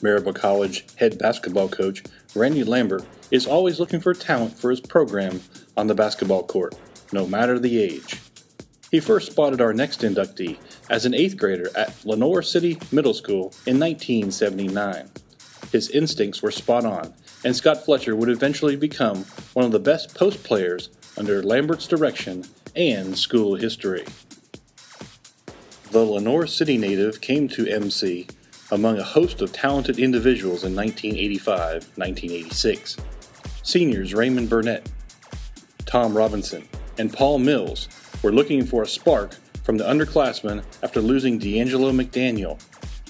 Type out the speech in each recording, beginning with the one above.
Maryville College head basketball coach Randy Lambert is always looking for talent for his program on the basketball court, no matter the age. He first spotted our next inductee as an 8th grader at Lenoir City Middle School in 1979. His instincts were spot on, and Scott Fletcher would eventually become one of the best post players under Lambert's direction and school history. The Lenoir City native came to MC among a host of talented individuals in 1985-1986. Seniors Raymond Burnett, Tom Robinson, and Paul Mills were looking for a spark from the underclassmen after losing D'Angelo McDaniel,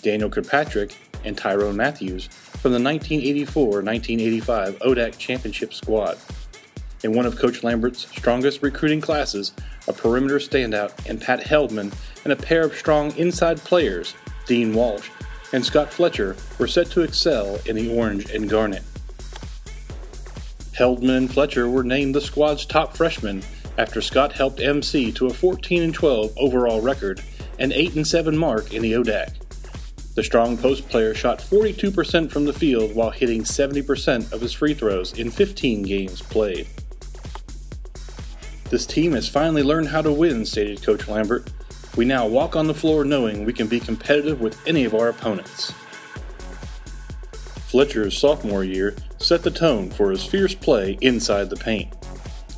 Daniel Kirkpatrick, and Tyrone Matthews from the 1984-1985 ODAC championship squad. In one of Coach Lambert's strongest recruiting classes, a perimeter standout and Pat Heldman and a pair of strong inside players, Dean Walsh and Scott Fletcher, were set to excel in the orange and garnet. Heldman and Fletcher were named the squad's top freshmen after Scott helped MC to a 14-12 overall record and 8-7 mark in the ODAC. The strong post player shot 42% from the field while hitting 70% of his free throws in 15 games played. "This team has finally learned how to win," stated Coach Lambert. "We now walk on the floor knowing we can be competitive with any of our opponents." Fletcher's sophomore year set the tone for his fierce play inside the paint.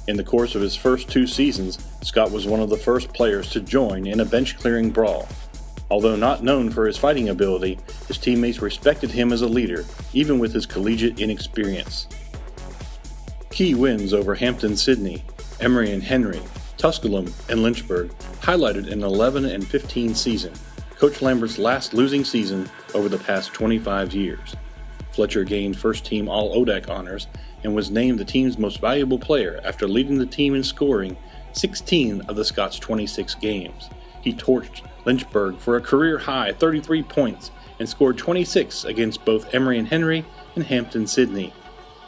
In the course of his first 2 seasons, Scott was one of the first players to join in a bench-clearing brawl. Although not known for his fighting ability, his teammates respected him as a leader, even with his collegiate inexperience. Key wins over Hampton-Sydney, Emory and Henry, Tusculum, and Lynchburg highlighted an 11-15 season, Coach Lambert's last losing season over the past 25 years. Fletcher gained first-team All-ODAC honors and was named the team's most valuable player after leading the team in scoring 16 of the Scots' 26 games. He torched Lynchburg for a career-high 33 points and scored 26 against both Emory and Henry and Hampton-Sydney.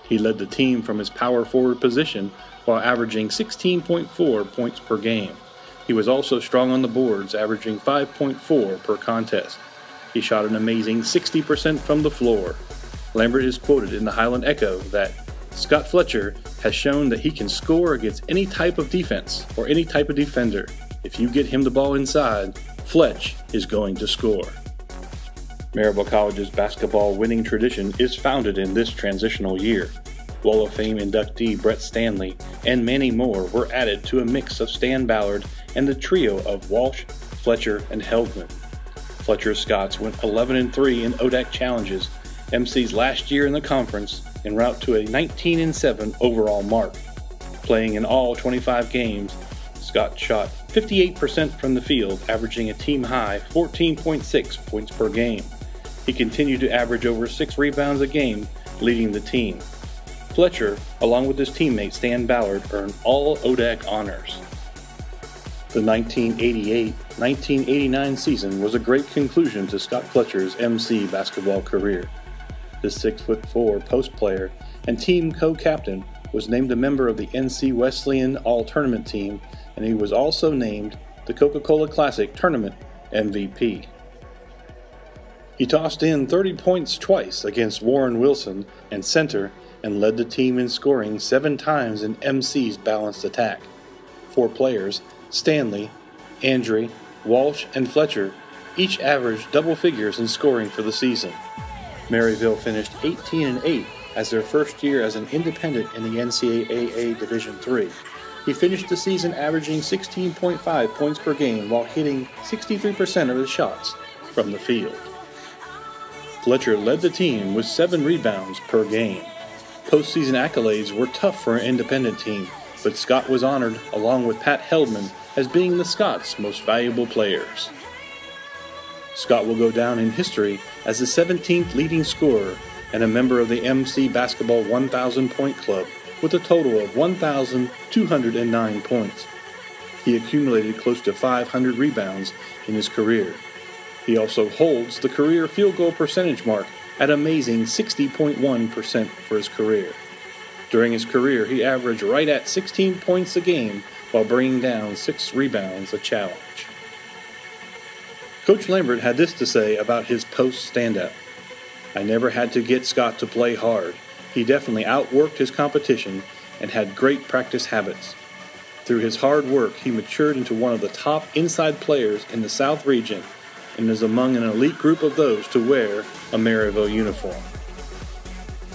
He led the team from his power forward position while averaging 16.4 points per game. He was also strong on the boards, averaging 5.4 per contest. He shot an amazing 60% from the floor. Lambert is quoted in the Highland Echo that Scott Fletcher has shown that he can score against any type of defense or any type of defender. If you get him the ball inside, Fletch is going to score. Maryville College's basketball winning tradition is founded in this transitional year. Wall of Fame inductee Brett Stanley and Manny Moore were added to a mix of Stan Ballard and the trio of Walsh, Fletcher, and Heldman. Fletcher's Scots went 11-3 in ODAC challenges, MC's last year in the conference, en route to a 19-7 overall mark. Playing in all 25 games, Scott shot 58% from the field, averaging a team-high 14.6 points per game. He continued to average over 6 rebounds a game, leading the team. Fletcher, along with his teammate Stan Ballard, earned all ODAC honors. The 1988-1989 season was a great conclusion to Scott Fletcher's MC basketball career. The 6'4" post player and team co-captain was named a member of the NC Wesleyan All-Tournament team, and he was also named the Coca-Cola Classic Tournament MVP. He tossed in 30 points twice against Warren Wilson and center and led the team in scoring 7 times in MC's balanced attack. 4 players, Stanley, Andre, Walsh, and Fletcher, each averaged double figures in scoring for the season. Maryville finished 18-8 as their first year as an independent in the NCAA Division III. He finished the season averaging 16.5 points per game while hitting 63% of his shots from the field. Fletcher led the team with 7 rebounds per game. Postseason accolades were tough for an independent team, but Scott was honored along with Pat Heldman as being the Scots' most valuable players. Scott will go down in history as the 17th leading scorer and a member of the MC Basketball 1,000 Point Club with a total of 1,209 points. He accumulated close to 500 rebounds in his career. He also holds the career field goal percentage mark at amazing 60.1% for his career. During his career, he averaged right at 16 points a game while bringing down 6 rebounds a challenge. Coach Lambert had this to say about his post standout. I never had to get Scott to play hard. He definitely outworked his competition and had great practice habits. Through his hard work, he matured into one of the top inside players in the South region and is among an elite group of those to wear a Maryville uniform.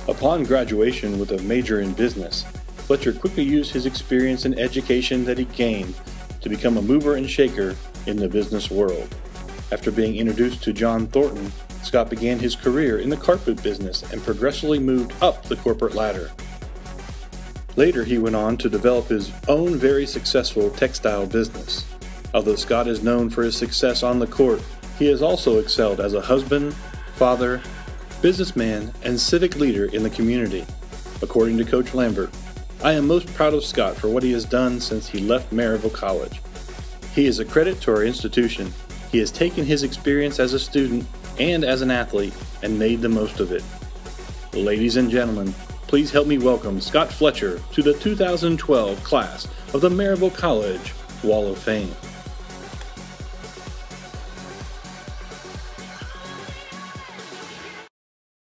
Upon graduation with a major in business, Fletcher quickly used his experience and education that he gained to become a mover and shaker in the business world. After being introduced to John Thornton, Scott began his career in the carpet business and progressively moved up the corporate ladder. Later, he went on to develop his own very successful textile business. Although Scott is known for his success on the court, he has also excelled as a husband, father, businessman, and civic leader in the community. According to Coach Lambert, I am most proud of Scott for what he has done since he left Maryville College. He is a credit to our institution. He has taken his experience as a student and as an athlete and made the most of it. Ladies and gentlemen, please help me welcome Scott Fletcher to the 2012 class of the Maryville College Wall of Fame.